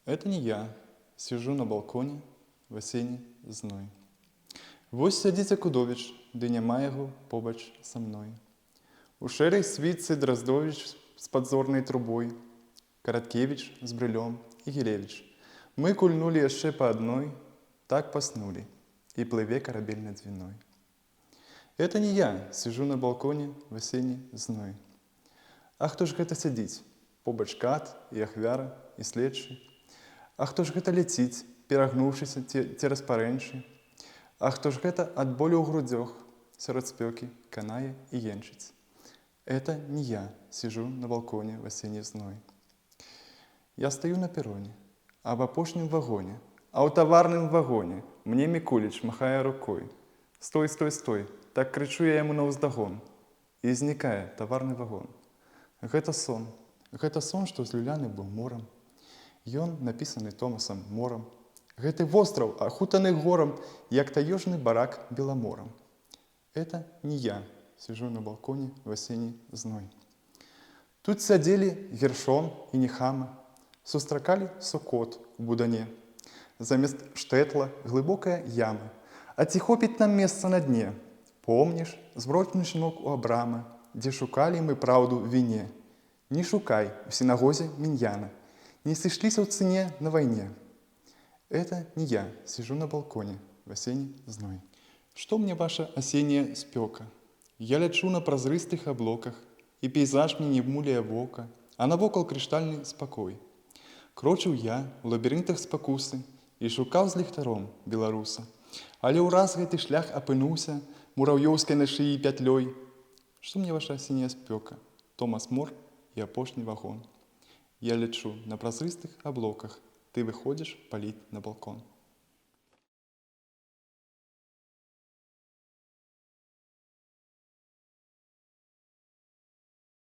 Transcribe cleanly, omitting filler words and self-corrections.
Это не я. Сижу на балконе в осенний зной. Вось сядзіць Акудовіч, ды няма яго побач са мной. У шэрай світцы Драздовіч з падзорнай трубой, Караткевіч з брылём і Гілевіч. Мы кульнулі яшчэ па адной, так паснулі, і плыве карабель над Двиной. Это не я сижу на балконе в осенний зной. А хто ж гэта сядзіць? Побач кат і ахвяра і следчы. А хто ж гэта ляціць, перагнуўшыся цераз парэнчы? А хто ж гэта ад болю ў грудзях сярод спёкі канае і енчыць? Это не я сижу на балконе в осенний зной. Я стою на перроне, а в апошнім вагоне, а ў таварным вагоне мне Мікуліч махае рукой. Стой, стой, стой, так крычу я яму наўздагон. І знікае таварны вагон. Гэта сон, што з люляны быў морам. Ён напісаны Томасам Морам. Гэты востраў, ахутаны горам, як таежны барак беламорам. Это не я сижу на балконе в осенний зной. Тут сядзелі Гершон і Нехама, сустракалі сукот у будане. Замест штэтла глыбокая яма. А ці хопіць нам месца на дне? Помніш, зброчны жнок у Абрама, дзе шукалі мы праўду в віне. Не шукай у сінагозе Міньяна, не сышліся ў цэне на вайне. Это не я сижу на балконе в осенний зной. Што мне ваша осенняя спёка? Я лячу на празрыстых аблоках, і пейзаж мне не муляе вока, а навокал крыштальны спакой. Крочыў я ў лабірынтах спакусы і шукаў з ліхтаром беларуса. Але ўраз гэты шлях апынуўся мураўёўскай на шыі пятлёй. Што мне ваша осенняя спёка? Томас Мор і апошні вагон. Я лечу на празрыстых аблоках, ты выходзіш паліць на балкон.